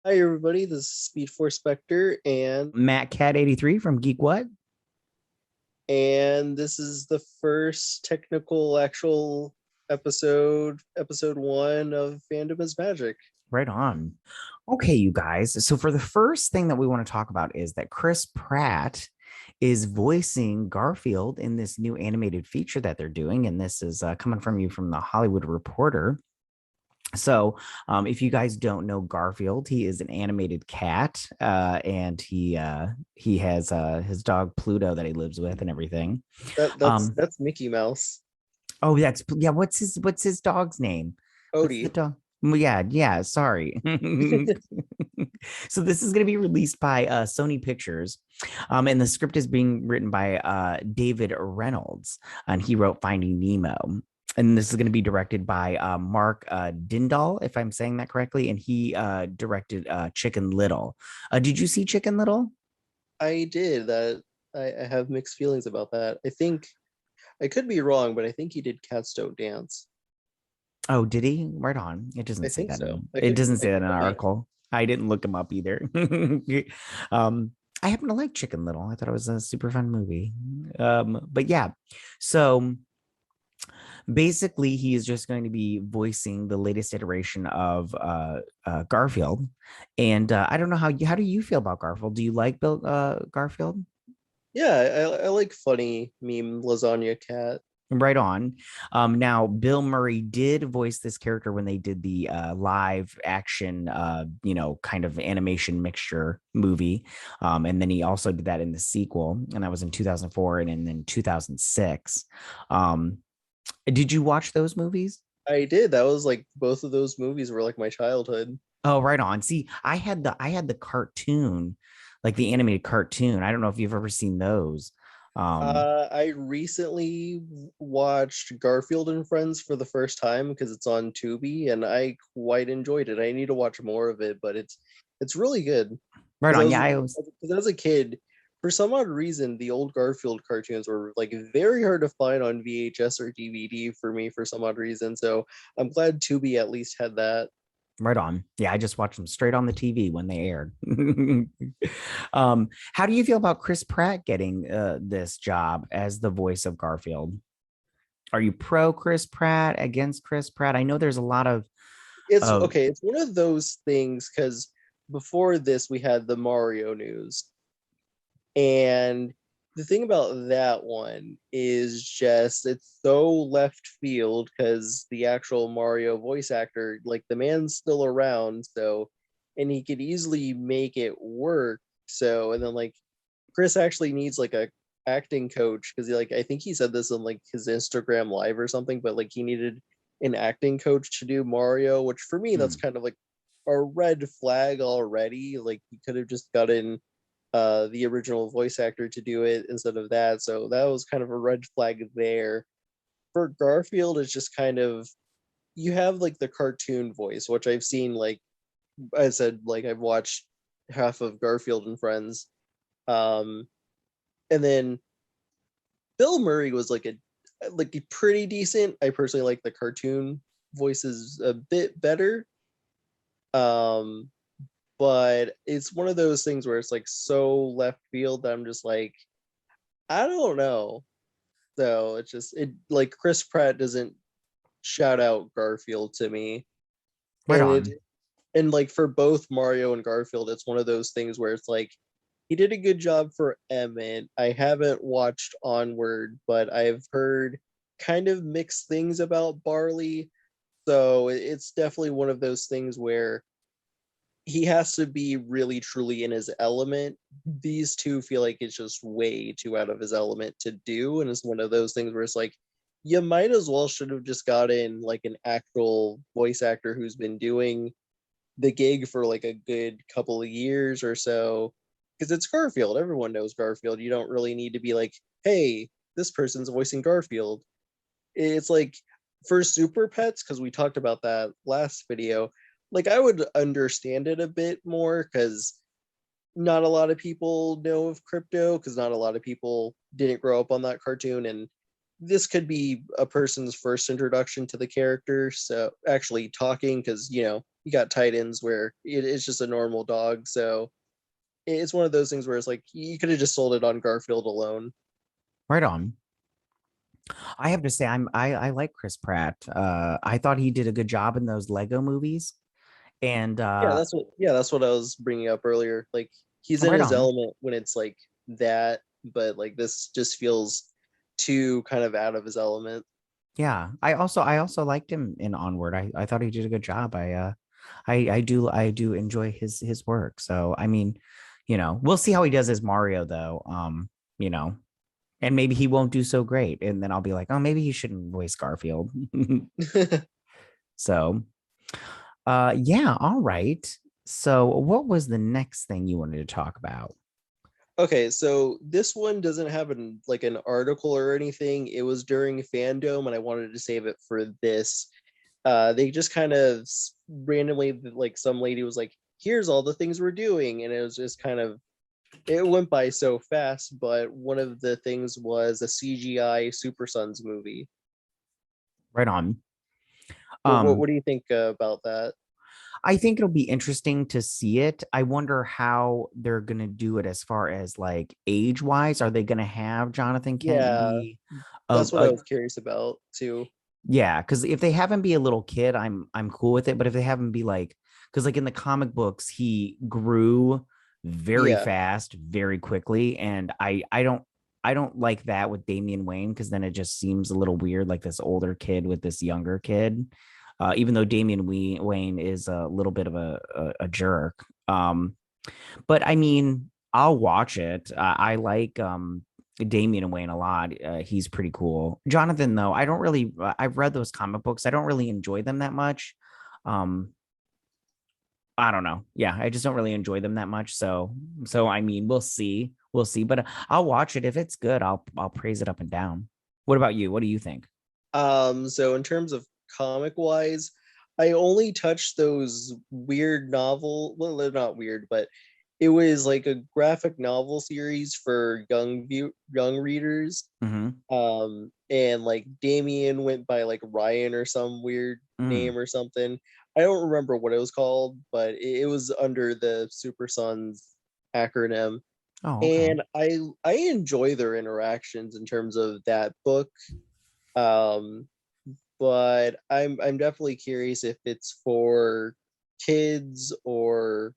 Hi everybody, this is Speed Force Spectre Matt Cat 83 from Geek What? and this is the first technical actual episode 1 of Fandom is Magic. Right on. Okay, you guys. So for the first thing that we want to talk about is that Chris Pratt is voicing Garfield in this new animated feature that they're doing, and this is coming from you from the Hollywood Reporter. So, if you guys don't know Garfield, he is an animated cat, and he has his dog Pluto that he lives with and everything. That that's Um, that's Mickey Mouse. oh, that's yeah. What's his dog's name? What's the Odie. dog? Yeah. Sorry. So this is going to be released by Sony Pictures, and the script is being written by David Reynolds, and he wrote Finding Nemo. And this is going to be directed by Mark Dindal, if I'm saying that correctly, and he directed Chicken Little. Did you see Chicken Little? I did that. I have mixed feelings about that. I think I could be wrong, but I think he did Cats Don't Dance. Oh, did he? Right on. It I doesn't say think that so. in an article. I didn't look him up either. um, I happen to like Chicken Little. I thought it was a super fun movie. But yeah, so basically, he is just going to be voicing the latest iteration of Garfield. And I don't know how do you feel about Garfield? Do you like Bill Garfield? Yeah, I like funny meme lasagna cat. Right on. Now, Bill Murray did voice this character when they did the live action, kind of animation mixture movie. And then he also did that in the sequel, and that was in 2004 and then 2006. Did you watch those movies? I did. That was like both of those movies were like my childhood. Oh, right on. See, I had the cartoon, like the animated cartoon. I don't know if you've ever seen those. Um, I recently watched Garfield and Friends for the first time because it's on Tubi, and I quite enjoyed it. I need to watch more of it, but it's really good. right Because on. Yeah, I was as a kid, for some odd reason, the old Garfield cartoons were like very hard to find on VHS or DVD for me for some odd reason. So I'm glad Tubi at least had that. right on. Yeah, I just watched them straight on the TV when they aired. How do you feel about Chris Pratt getting this job as the voice of Garfield? Are you pro Chris Pratt, against Chris Pratt? I know there's a lot of It's of okay. It's one of those things because before this we had the Mario news. And the thing about that one is just it's so left field because the actual Mario voice actor, like the man's still around, so and he could easily make it work. So and then like Chris actually needs like a acting coach because like I think he said this on like his Instagram live or something, but like he needed an acting coach to do Mario, which for me that's hmm, kind of like a red flag already. Like he could have just gotten the original voice actor to do it instead of that. So that was kind of a red flag there. For Garfield, it's just kind of you have like the cartoon voice, which I've seen like I said, like I've watched half of Garfield and Friends. Um and then Bill Murray was like a pretty decent. I personally like the cartoon voices a bit better. Um but it's one of those things where it's like so left field that I'm just like I don't know. So it's just it like Chris Pratt doesn't shout out Garfield to me. right And it on. and like for both Mario and Garfield, it's one of those things where it's like he did a good job for Emmett. I haven't watched Onward, but I've heard kind of mixed things about Barley. So it's definitely one of those things where he has to be really truly in his element. These two feel like it's just way too out of his element to do. And it's one of those things where it's like, you might as well should have just got in like an actual voice actor who's been doing the gig for like a good couple of years or so. Because it's Garfield. Everyone knows Garfield. You don't really need to be like, hey, this person's voicing Garfield. It's like for Super Pets, because we talked about that last video, like I would understand it a bit more because not a lot of people know of crypto because not a lot of people didn't grow up on that cartoon and this could be a person's first introduction to the character. So actually talking, because you got Titans where it's just a normal dog. So it's one of those things where it's like you could have just sold it on Garfield alone. Right on. I have to say, I like Chris Pratt. I thought he did a good job in those Lego movies, and Yeah, that's what I was bringing up earlier. Like he's in right his on. element when it's like that, but like this just feels too kind of out of his element. Yeah, I also liked him in Onward. I thought he did a good job. I do enjoy his work. So I mean, we'll see how he does as Mario though. You know, and maybe he won't do so great, and then I'll be like, oh, maybe he shouldn't voice Garfield. So, yeah, all right. So, what was the next thing you wanted to talk about? Okay, so this one doesn't have an article or anything. It was during Fandom, and I wanted to save it for this. They just kind of randomly, like some lady was like, "Here's all the things we're doing," and it was just kind of it went by so fast. But one of the things was a CGI SuperSons movie. Right on. What what, Um, what do you think about that? I think it'll be interesting to see it. I wonder how they're gonna do it as far as like age wise. Are they gonna have Jonathan Kent Yeah, be that's what I a was curious about too. yeah? Because if they have him be a little kid, I'm cool with it. But if they have him be like, because like in the comic books, he grew very Yeah, fast, very quickly, and I don't like that with Damian Wayne because then it just seems a little weird, like this older kid with this younger kid. Even though Wayne is a little bit of a jerk. But I mean, I'll watch it. I like Damian Wayne a lot. He's pretty cool. Jonathan, though, I don't really. I've read those comic books. I don't really enjoy them that much. Um, I don't know. Yeah, I just don't really enjoy them that much. So I mean, we'll see. But I'll watch it if it's good. I'll praise it up and down. What about you? What do you think? So in terms of comic wise, I only touched those weird novel. Well, they're not weird, but it was like a graphic novel series for young readers. Mm-hmm. And like Damien went by like Ryan or some weird Mm. name or something. I don't remember what it was called, but it was under the Super Sons acronym. Oh, okay. And I enjoy their interactions in terms of that book. Um, but I'm definitely curious if it's for kids or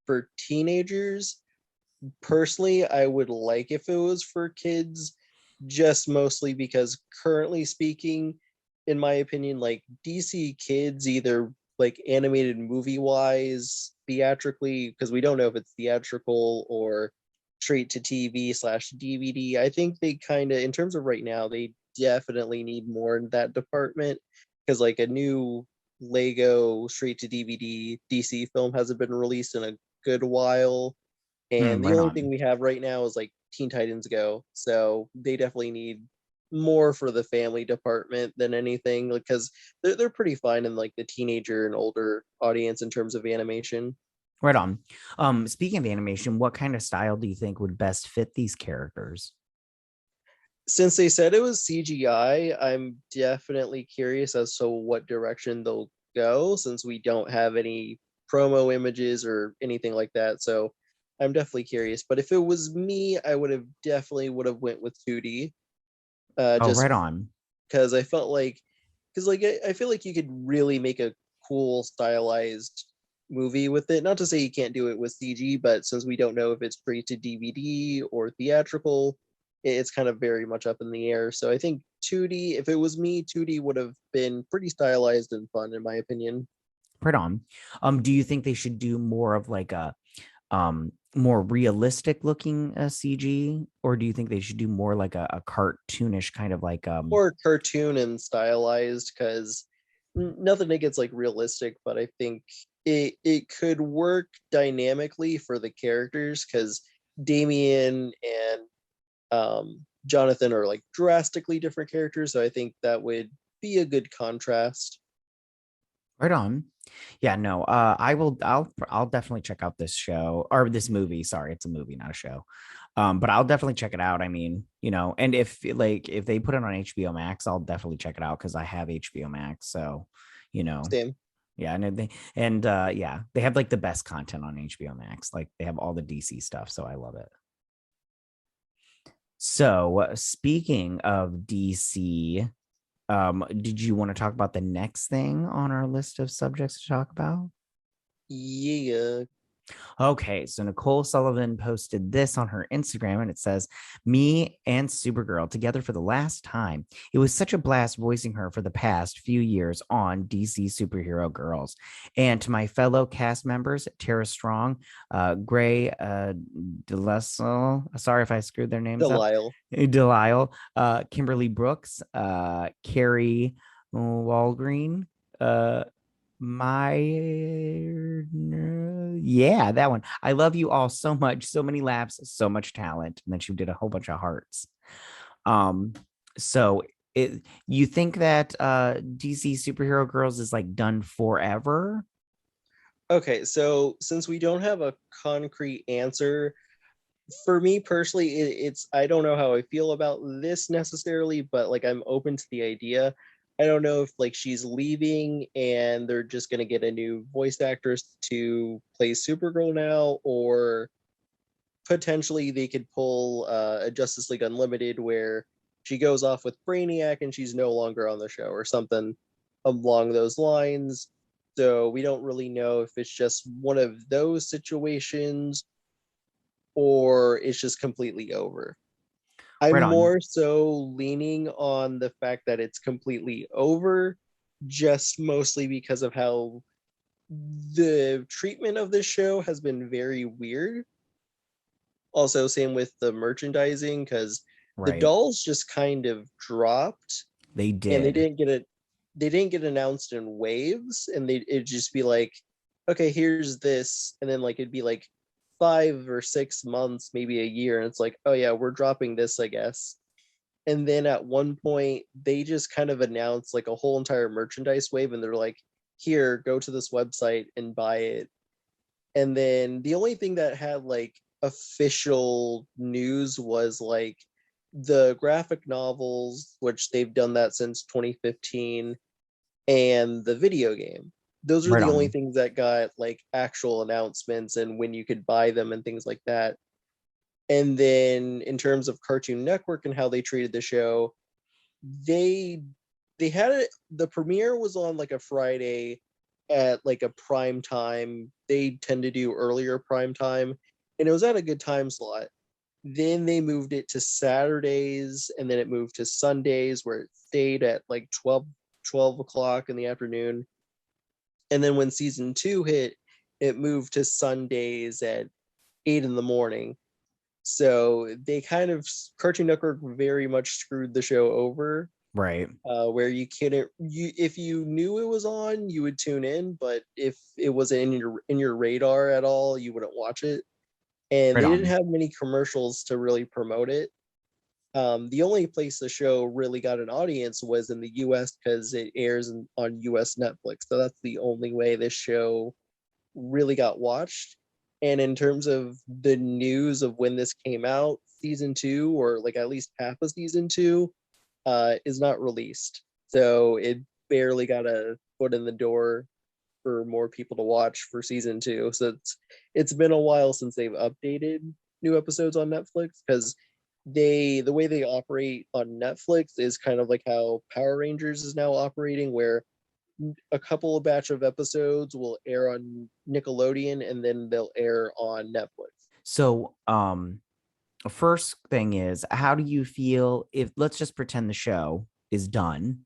for teenagers. Personally, I would like if it was for kids, just mostly because currently speaking, in my opinion, like DC kids, either like animated movie wise, theatrically, because we don't know if it's theatrical or straight to TV/DVD. I think they kind of, in terms of right now, they definitely need more in that department because like a new Lego straight to DVD DC film hasn't been released in a good while, and the Right only thing on. we have right now is like Teen Titans Go. So they definitely need more for the family department than anything because they're pretty fine in like the teenager and older audience in terms of animation. Right on. Speaking of animation, what kind of style do you think would best fit these characters? Since they said it was CGI, I'm definitely curious as to what direction they'll go since we don't have any promo images or anything like that. So I'm definitely curious. But if it was me, I would have definitely would have went with 2D. Oh, right Just on. because I felt like because like I feel like you could really make a cool stylized movie with it. Not to say you can't do it with CG, but since we don't know if it's straight to DVD or theatrical, it's kind of very much up in the air. So I think 2D, if it was me, 2D would have been pretty stylized and fun in my opinion. Right on. Do you think they should do more of like a more realistic looking CG, or do you think they should do more like a cartoonish kind of like More cartoon and stylized because nothing against like realistic, but I think it could work dynamically for the characters because Damien and Jonathan are like drastically different characters, so I think that would be a good contrast. Right on. Yeah, no, I'll definitely check out this show or this movie. Sorry, it's a movie, not a show. But I'll definitely check it out. I mean, and if they put it on HBO Max, I'll definitely check it out because I have HBO Max. So, you know, Same. yeah, yeah, they have like the best content on HBO Max. Like they have all the DC stuff, so I love it. So, speaking of DC, did you want to talk about the next thing on our list of subjects to talk about? Yeah. Okay, so Nicole Sullivan posted this on her Instagram and it says, "Me and Supergirl together for the last time. It was such a blast voicing her for the past few years on DC Superhero Girls. And to my fellow cast members, Tara Strong, Gray Delisle, sorry if I screwed their names up, Delisle. Delisle, Kimberly Brooks, Carrie Walgreen, my yeah, that one. I love you all so much. So many laughs, so much talent." And then she did a whole bunch of hearts. Um, so you think that DC Superhero Girls is like done forever? Okay, so since we don't have a concrete answer, for me personally, it's I don't know how I feel about this necessarily, but like I'm open to the idea. I don't know if like she's leaving and they're just gonna get a new voice actress to play Supergirl now, or potentially they could pull a Justice League Unlimited where she goes off with Brainiac and she's no longer on the show or something along those lines. So we don't really know if it's just one of those situations or it's just completely over. I'm Right on. more so leaning on the fact that it's completely over, just mostly because of how the treatment of this show has been very weird. Also, same with the merchandising, because the Right. dolls just kind of dropped They and did. they didn't get announced in waves, and it'd just be like, okay, here's this, and then like it'd be like 5 or 6 months, maybe a year, and it's like, oh yeah, we're dropping this, I guess. And then at one point they just kind of announced like a whole entire merchandise wave, and they're like, here, go to this website and buy it. And then the only thing that had like official news was like the graphic novels, which they've done that since 2015, and the video game. Those are Right the only on. things that got like actual announcements and when you could buy them and things like that. And then in terms of Cartoon Network and how they treated the show, they they had it, the premiere was on like a Friday at like a prime time. They tend to do earlier prime time, and it was at a good time slot. Then they moved it to Saturdays, and then it moved to Sundays where it stayed at like 12 o'clock in the afternoon. And then when season two hit, it moved to Sundays at 8 in the morning. So they kind of, Cartoon Network very much screwed the show over, Right. where you couldn't, you if you knew it was on, you would tune in, but if it wasn't in your radar at all, you wouldn't watch it. And Right they didn't on. have many commercials to really promote it. The only place the show really got an audience was in the US because it airs on US Netflix. So that's the only way this show really got watched. And in terms of the news of when this came out, season two, or like at least half of season two, is not released. So it barely got a foot in the door for more people to watch for season two. So it's been a while since they've updated new episodes on Netflix, because the way they operate on Netflix is kind of like how Power Rangers is now operating, where a couple of batch of episodes will air on Nickelodeon and then they'll air on Netflix. So, first thing is, how do you feel if let's just pretend the show is done?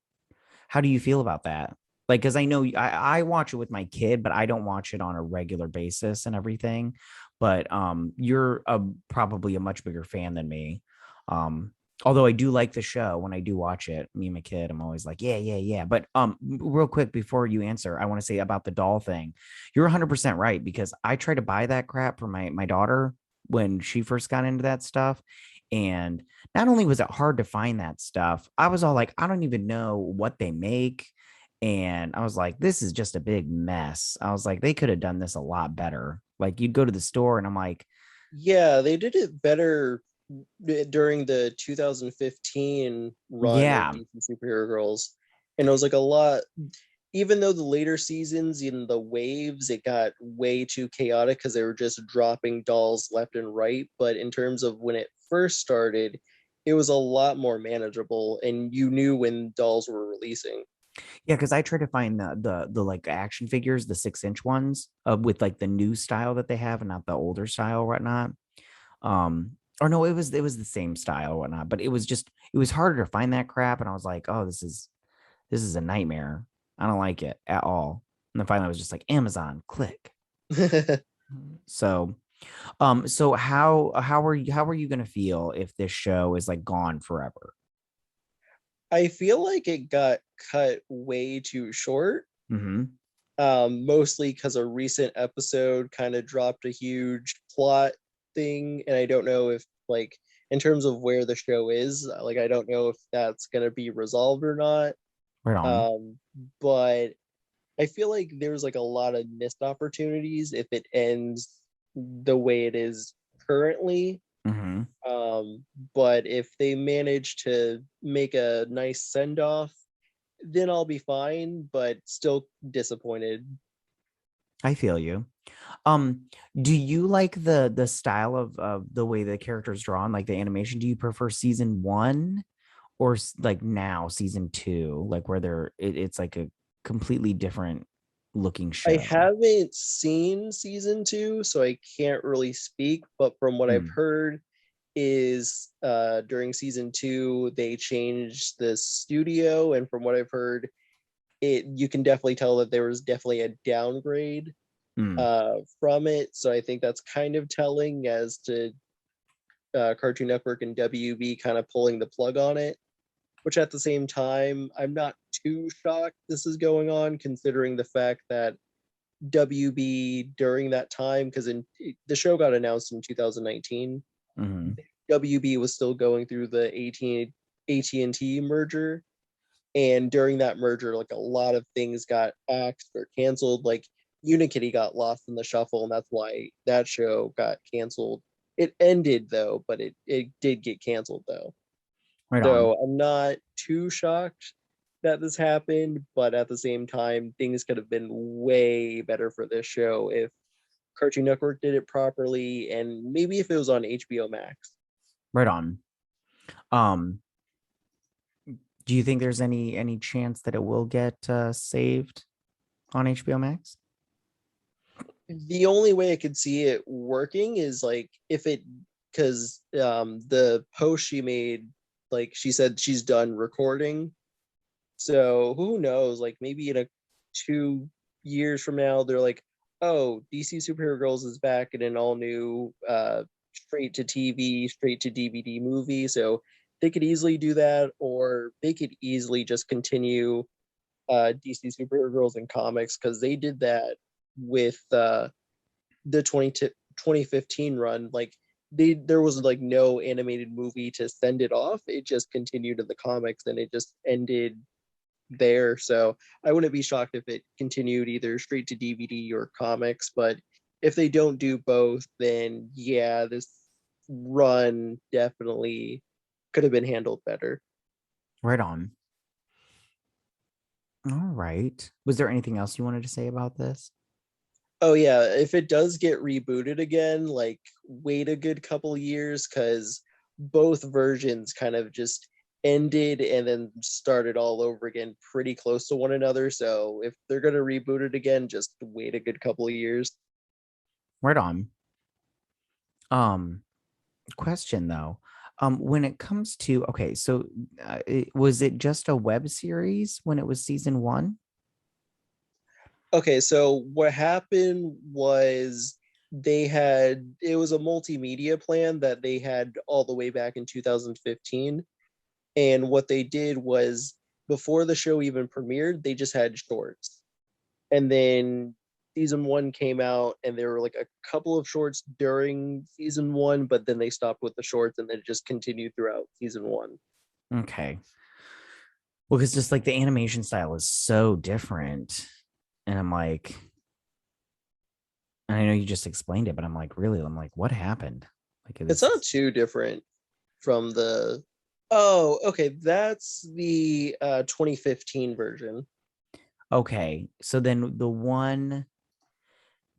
How do you feel about that? Like, because I know I watch it with my kid, but I don't watch it on a regular basis and everything. But you're probably a much bigger fan than me. Um, although I do like the show when I do watch it, me and my kid, I'm always like, yeah, yeah, yeah. But real quick before you answer, I want to say about the doll thing. You're 100% right because I tried to buy that crap for my daughter when she first got into that stuff, and not only was it hard to find that stuff, I was all like, I don't even know what they make. And I was like, this is just a big mess. I was like, they could have done this a lot better. Like, you'd go to the store and I'm like, Yeah, they did it better during the 2015 run of yeah, DC Superhero Girls. And it was like a lot, even though the later seasons in the waves, it got way too chaotic because they were just dropping dolls left and right. But in terms of when it first started, it was a lot more manageable and you knew when dolls were releasing. yeah, because I tried to find the like action figures, the 6-inch ones, with like the new style that they have and not the older style or whatnot. Or no, it was the same style or whatnot, but it was harder to find that crap. And I was like, oh, this is a nightmare. I don't like it at all. And then finally I was just like, Amazon, click. So so how are you gonna feel if this show is like gone forever? I feel like it got cut way too short, Mm-hmm. mostly because a recent episode kind of dropped a huge plot thing, and I don't know if like in terms of where the show is, like I don't know if that's gonna be resolved or not. Right on. Um, but I feel like there's like a lot of missed opportunities if it ends the way it is currently. Mm-hmm. Um, but if they manage to make a nice send off, then I'll be fine, but still disappointed. I feel you. Um, do you like the style of the way the character's drawn, like the animation? Do you prefer season one or like now season two, like where it's like a completely different looking I show? haven't seen season two, so I can't really speak, but from what I've Hmm. heard is during season two they changed the studio, and from what I've heard, it you can definitely tell that there was definitely a downgrade Hmm. from it. So I think that's kind of telling as to Cartoon Network and WB kind of pulling the plug on it. Which at the same time, I'm not too shocked this is going on, considering the fact that WB during that time, because in the show got announced in 2019, Hmm. WB was still going through the AT&T merger, and during that merger, like a lot of things got axed or canceled. Like Unikitty got lost in the shuffle, and that's why that show got canceled. It ended though, but it did get canceled though. Right on. So I'm not too shocked that this happened, but at the same time, things could have been way better for this show if Cartoon Network did it properly, and maybe if it was on HBO Max. Right on. Um, do you think there's any chance that it will get saved on HBO Max? The only way I could see it working is like if it, because the post she made, like she said she's done recording. So who knows? Like maybe in 2 years from now, they're like, "Oh, DC Superhero Girls is back in an all new straight to TV, straight to DVD movie." So they could easily do that, or they could easily just continue DC Superhero Girls in comics because they did that with the 2015 run. Like there was like no animated movie to send it off. It just continued in the comics and it just ended there. So I wouldn't be shocked if it continued either straight to DVD or comics. But if they don't do both, then yeah, this run definitely could have been handled better. Right on. All right. Was there anything else you wanted to say about this? Oh yeah, if it does get rebooted again, like wait a good couple years because both versions kind of just ended and then started all over again pretty close to one another. So if they're gonna reboot it again, just wait a good couple of years. Right on. Um, question though. When it comes to okay, so was it just a web series when it was season one? Okay, so what happened was they had it was a multimedia plan that they had all the way back in 2015. And what they did was before the show even premiered, they just had shorts. And then season one came out, and there were like a couple of shorts during season one, but then they stopped with the shorts and then it just continued throughout season one. Okay. Well, because just like the animation style is so different. And I'm like, and I know you just explained it, but I'm like, really? I'm like, what happened? Like It's this not is too different from the. Oh, okay. That's the 2015 version. okay. So then the one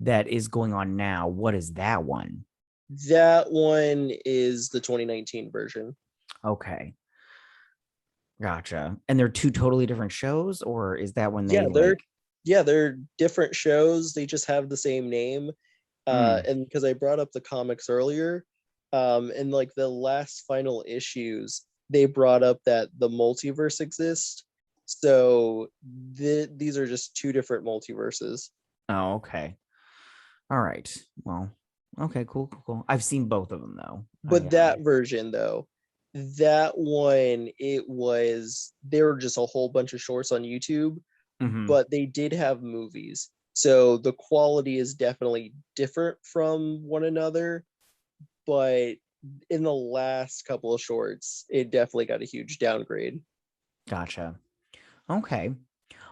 that is going on now, what is that one? That one is the 2019 version. Okay. Gotcha. And they're two totally different shows, or is that when they Yeah, they're like yeah, they're different shows. They just have the same name. mm, And because I brought up the comics earlier, in like the last final issues, they brought up that the multiverse exists. So these are just two different multiverses. oh, okay. All right. Well, okay, cool. I've seen both of them though. But that version though, that one, it was there were just a whole bunch of shorts on YouTube, mhm. but they did have movies. So the quality is definitely different from one another, but in the last couple of shorts, it definitely got a huge downgrade. Gotcha. Okay.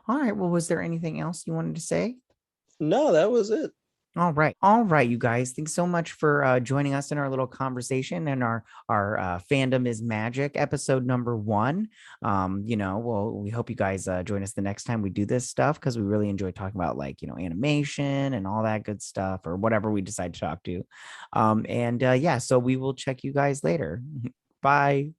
All right. Well, was there anything else you wanted to say? No, that was it. All right. All right, you guys. Thanks so much for joining us in our little conversation and our fandom is magic episode number 1. Well, we hope you guys join us the next time we do this stuff because we really enjoy talking about like, animation and all that good stuff or whatever we decide to talk to. And yeah, so we will check you guys later. Bye.